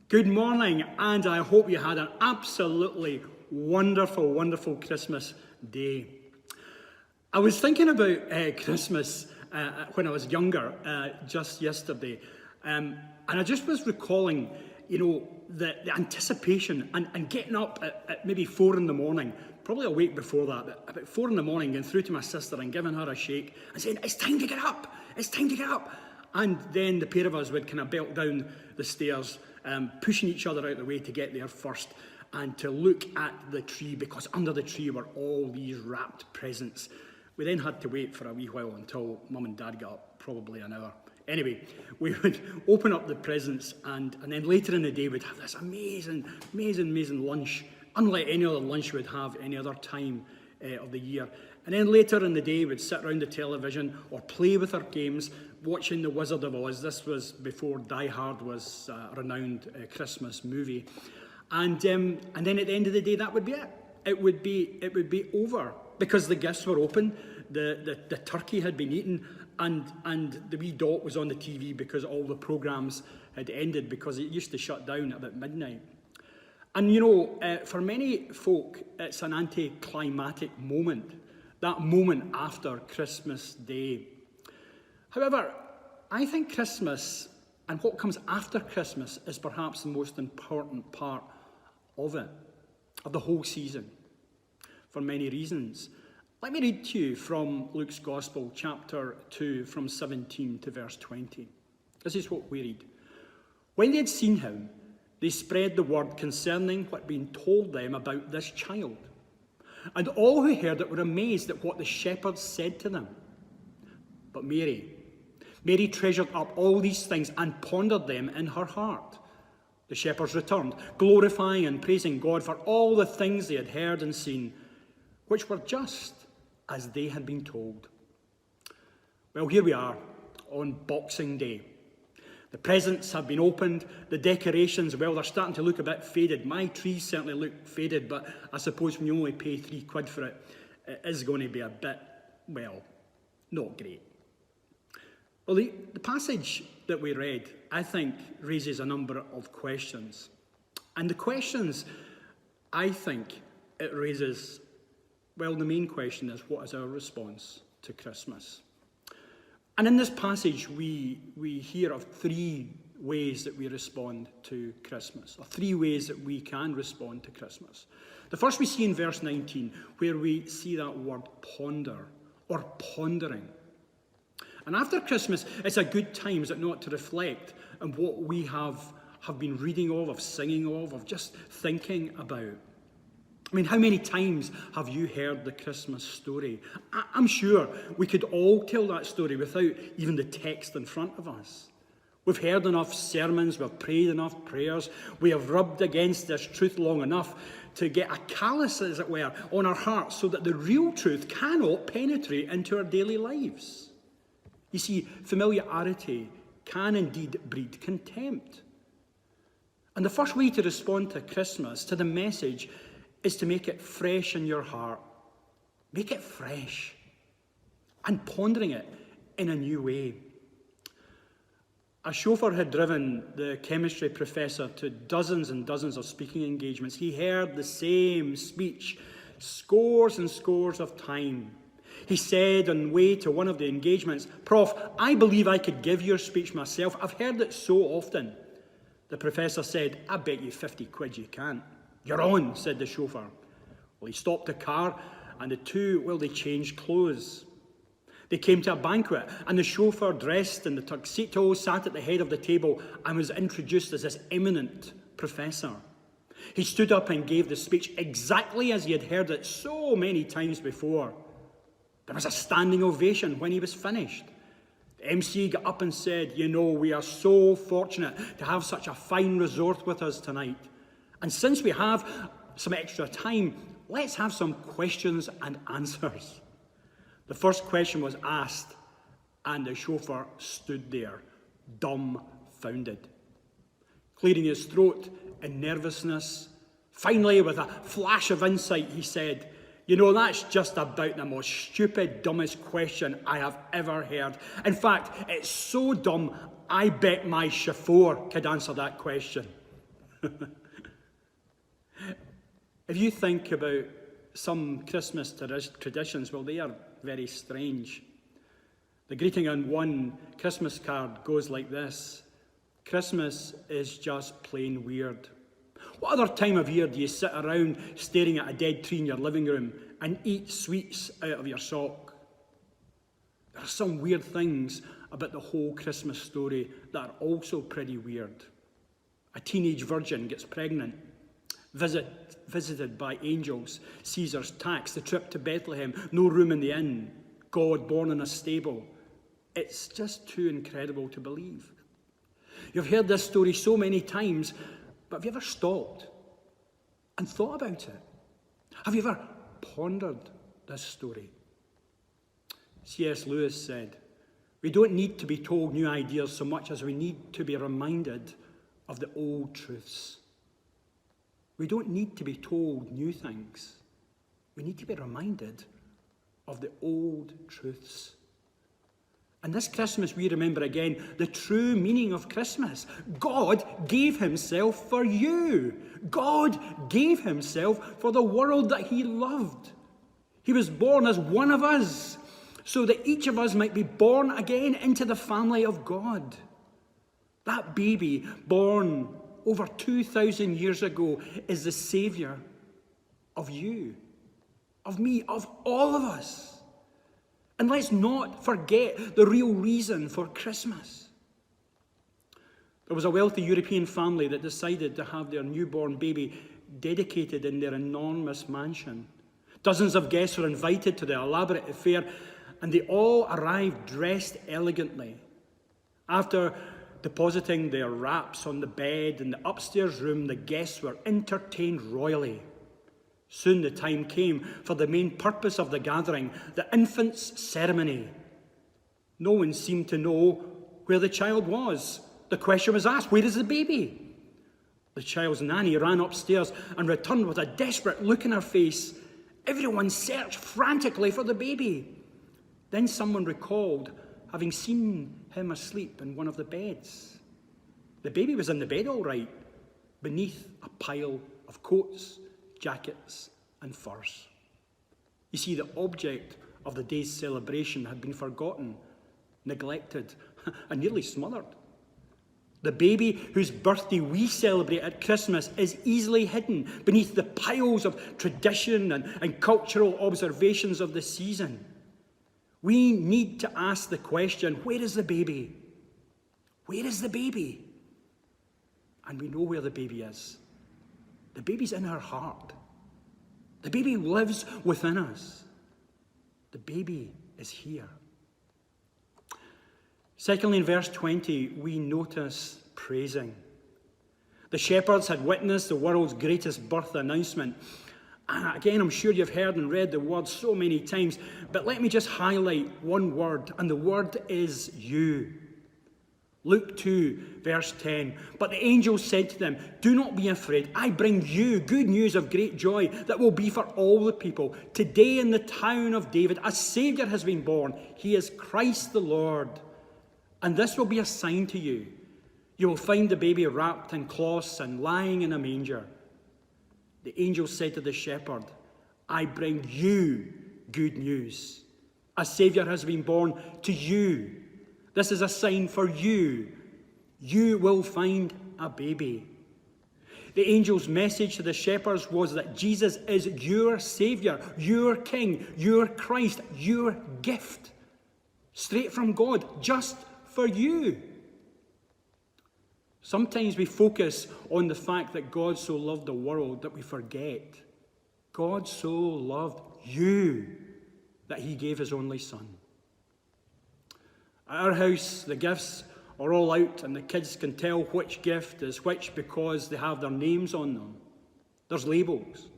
Good morning, and I hope you had an absolutely wonderful, wonderful Christmas day. I was thinking about Christmas when I was younger, just yesterday, and I just was recalling, the anticipation and getting up at maybe 4 in the morning, probably a week before that, but about 4 in the morning, going through to my sister and giving her a shake and saying, "It's time to get up, it's time to get up." And then the pair of us would kind of belt down the stairs, pushing each other out the way to get there first and to look at the tree, because under the tree were all these wrapped presents. We then had to wait for a wee while until Mum and Dad got up, probably an hour. Anyway, we would open up the presents and then later in the day we'd have this amazing lunch, unlike any other lunch we'd have any other time of the year. And then later in the day we'd sit around the television or play with our games, watching The Wizard of Oz. This was before Die Hard was a renowned Christmas movie. And then at the end of the day, that would be it. It would be over, because the gifts were open, the turkey had been eaten, and the wee dot was on the TV because all the programmes had ended, because it used to shut down at about midnight. And for many folk, it's an anticlimactic moment, that moment after Christmas Day. However, I think Christmas and what comes after Christmas is perhaps the most important part of it, of the whole season, for many reasons. Let me read to you from Luke's Gospel, chapter 2, from 17 to verse 20. This is what we read. When they had seen him, they spread the word concerning what had been told them about this child. And all who heard it were amazed at what the shepherds said to them. But Mary treasured up all these things and pondered them in her heart. The shepherds returned, glorifying and praising God for all the things they had heard and seen, which were just as they had been told. Well, here we are on Boxing Day. The presents have been opened, the decorations, well, they're starting to look a bit faded. My trees certainly look faded, but I suppose when you only pay £3 for it, it is going to be a bit, well, not great. Well, the passage that we read, I think, raises a number of questions. And the questions, I think, it raises, well, the main question is, what is our response to Christmas? And in this passage, we hear of 3 ways that we respond to Christmas, or 3 ways that we can respond to Christmas. The first we see in verse 19, where we see that word ponder, or pondering. And after Christmas, it's a good time, is it not, to reflect on what we have been reading of singing of just thinking about. I mean, how many times have you heard the Christmas story? I'm sure we could all tell that story without even the text in front of us. We've heard enough sermons, we've prayed enough prayers, we have rubbed against this truth long enough to get a callus, as it were, on our hearts so that the real truth cannot penetrate into our daily lives. You see, familiarity can indeed breed contempt. And the first way to respond to Christmas, to the message, is to make it fresh in your heart. Make it fresh. And pondering it in a new way. A chauffeur had driven the chemistry professor to dozens and dozens of speaking engagements. He heard the same speech scores and scores of time. He said on the way to one of the engagements, "Prof, I believe I could give your speech myself. I've heard it so often." The professor said, "I bet you £50 you can't." "You're on," said the chauffeur. Well, he stopped the car and the two, they changed clothes. They came to a banquet and the chauffeur, dressed in the tuxedo, sat at the head of the table and was introduced as this eminent professor. He stood up and gave the speech exactly as he had heard it so many times before. There was a standing ovation when he was finished. The MC got up and said, "We are so fortunate to have such a fine resort with us tonight. And since we have some extra time, let's have some questions and answers." The first question was asked, and the chauffeur stood there, dumbfounded, clearing his throat in nervousness. Finally, with a flash of insight, he said, "That's just about the most stupid, dumbest question I have ever heard. In fact, it's so dumb, I bet my chauffeur could answer that question." If you think about some Christmas traditions, well, they are very strange. The greeting on one Christmas card goes like this: Christmas is just plain weird. What other time of year do you sit around staring at a dead tree in your living room and eat sweets out of your sock? There are some weird things about the whole Christmas story that are also pretty weird. A teenage virgin gets pregnant, visited by angels, Caesar's tax, the trip to Bethlehem, no room in the inn, God born in a stable. It's just too incredible to believe. You've heard this story so many times, but have you ever stopped and thought about it? Have you ever pondered this story? C.S. Lewis said, "We don't need to be told new ideas so much as we need to be reminded of the old truths." We don't need to be told new things. We need to be reminded of the old truths. And this Christmas we remember again the true meaning of Christmas. God gave himself for you. God gave himself for the world that he loved. He was born as one of us, so that each of us might be born again into the family of God. That baby born over 2,000 years ago is the Saviour of you, of me, of all of us. And let's not forget the real reason for Christmas. There was a wealthy European family that decided to have their newborn baby dedicated in their enormous mansion. Dozens of guests were invited to the elaborate affair, and they all arrived dressed elegantly. After depositing their wraps on the bed in the upstairs room, the guests were entertained royally. Soon the time came for the main purpose of the gathering, the infant's ceremony. No one seemed to know where the child was. The question was asked, "Where is the baby?" The child's nanny ran upstairs and returned with a desperate look in her face. Everyone searched frantically for the baby. Then someone recalled having seen him asleep in one of the beds. The baby was in the bed all right, beneath a pile of coats, jackets, and furs. You see, the object of the day's celebration had been forgotten, neglected, and nearly smothered. The baby whose birthday we celebrate at Christmas is easily hidden beneath the piles of tradition and cultural observations of the season. We need to ask the question, where is the baby? Where is the baby? And we know where the baby is. The baby's in our heart. The baby lives within us. The baby is here. Secondly, in verse 20, we notice praising. The shepherds had witnessed the world's greatest birth announcement. And again, I'm sure you've heard and read the word so many times, but let me just highlight one word, and the word is you. Luke 2, verse 10. But the angel said to them, "Do not be afraid. I bring you good news of great joy that will be for all the people. Today in the town of David, a Saviour has been born. He is Christ the Lord. And this will be a sign to you. You will find the baby wrapped in cloths and lying in a manger." The angel said to the shepherd, "I bring you good news. A Saviour has been born to you. This is a sign for you. You will find a baby." The angel's message to the shepherds was that Jesus is your Saviour, your King, your Christ, your gift. Straight from God, just for you. Sometimes we focus on the fact that God so loved the world that we forget. God so loved you that he gave his only Son. At our house, the gifts are all out and the kids can tell which gift is which because they have their names on them. There's labels.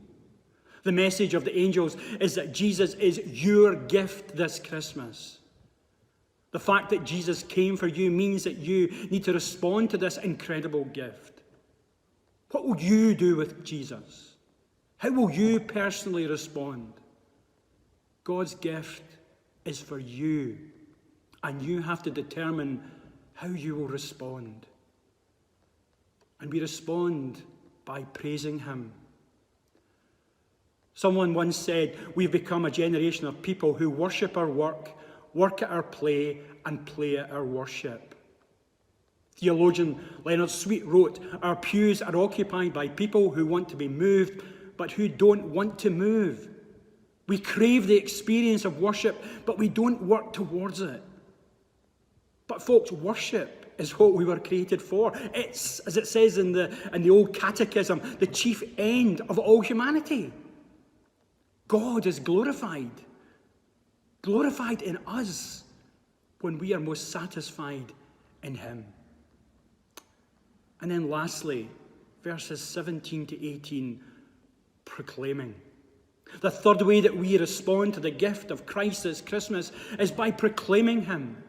The message of the angels is that Jesus is your gift this Christmas. The fact that Jesus came for you means that you need to respond to this incredible gift. What will you do with Jesus? How will you personally respond? God's gift is for you, and you have to determine how you will respond. And we respond by praising him. Someone once said, we've become a generation of people who worship our work at our play, and play at our worship. Theologian Leonard Sweet wrote, our pews are occupied by people who want to be moved, but who don't want to move. We crave the experience of worship, but we don't work towards it. But folks, worship is what we were created for. It's, as it says in the old catechism, the chief end of all humanity. God is glorified in us when we are most satisfied in him. And then lastly, verses 17 to 18, proclaiming. The third way that we respond to the gift of Christ this Christmas is by proclaiming him.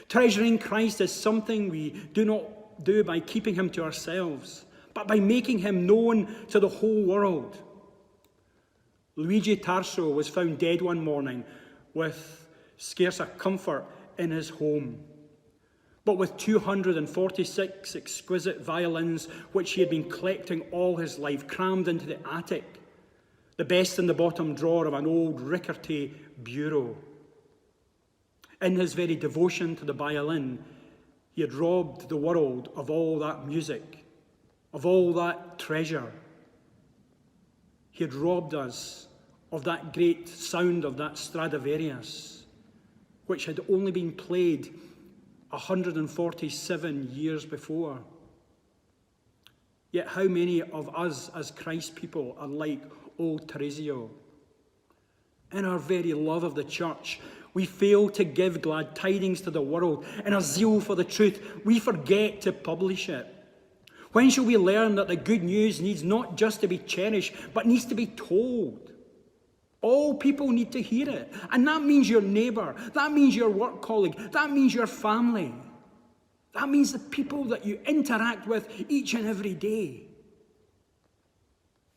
Treasuring Christ is something we do not do by keeping him to ourselves, but by making him known to the whole world. Luigi Tarso was found dead one morning with scarce a comfort in his home, but with 246 exquisite violins which he had been collecting all his life, crammed into the attic, the best in the bottom drawer of an old rickety bureau. In his very devotion to the violin, he had robbed the world of all that music, of all that treasure. He had robbed us of that great sound of that Stradivarius, which had only been played 147 years before. Yet how many of us as Christ people are like old Teresio? In our very love of the church, we fail to give glad tidings to the world. In our zeal for the truth, we forget to publish it. When shall we learn that the good news needs not just to be cherished, but needs to be told? All people need to hear it. And that means your neighbour. That means your work colleague. That means your family. That means the people that you interact with each and every day.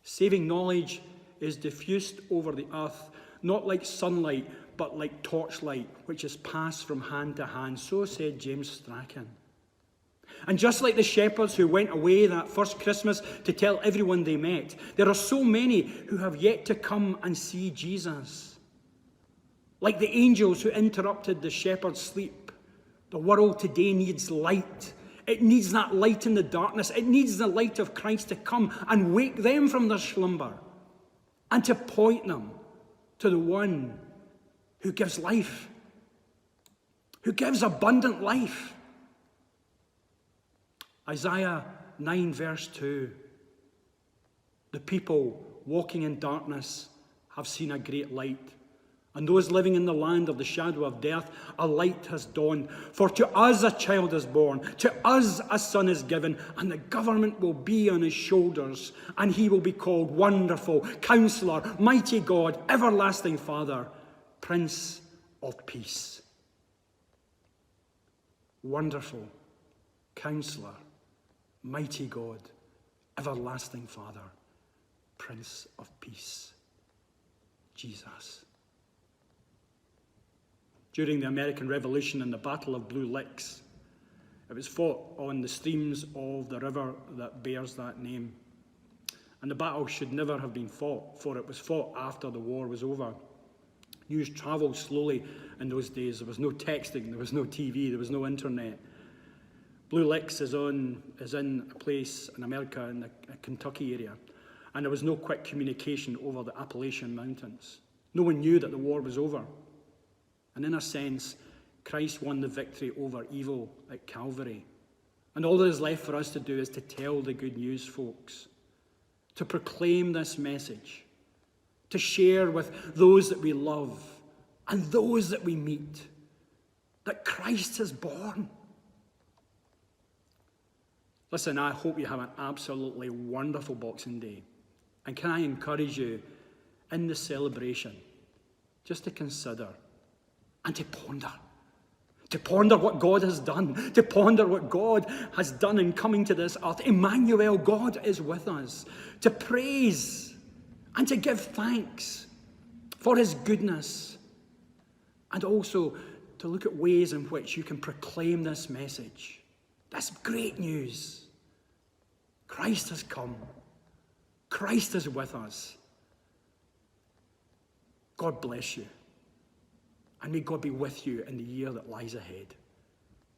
Saving knowledge is diffused over the earth, not like sunlight, but like torchlight, which is passed from hand to hand. So said James Strachan. And just like the shepherds who went away that first Christmas to tell everyone they met, there are so many who have yet to come and see Jesus. Like the angels who interrupted the shepherd's sleep, the world today needs light. It needs that light in the darkness. It needs the light of Christ to come and wake them from their slumber and to point them to the one who gives life, who gives abundant life. Isaiah 9 verse 2. The people walking in darkness have seen a great light. And those living in the land of the shadow of death, a light has dawned. For to us a child is born, to us a son is given, and the government will be on his shoulders, and he will be called Wonderful, Counselor, Mighty God, Everlasting Father, Prince of Peace. Wonderful, Counselor, Mighty God, Everlasting Father, Prince of Peace, Jesus. During the American Revolution and the Battle of Blue Licks, it was fought on the streams of the river that bears that name. And the battle should never have been fought, for it was fought after the war was over. News travelled slowly in those days. There was no texting, there was no TV, there was no internet. Blue Licks is in a place in America, in the Kentucky area, and there was no quick communication over the Appalachian Mountains. No one knew that the war was over. And in a sense, Christ won the victory over evil at Calvary. And all that is left for us to do is to tell the good news, folks. To proclaim this message. To share with those that we love and those that we meet that Christ is born. Listen, I hope you have an absolutely wonderful Boxing Day. And can I encourage you in the celebration just to consider and to ponder what God has done, to ponder what God has done in coming to this earth. Emmanuel, God is with us. To praise and to give thanks for his goodness. And also to look at ways in which you can proclaim this message, this great news, Christ has come. Christ is with us. God bless you. And may God be with you in the year that lies ahead.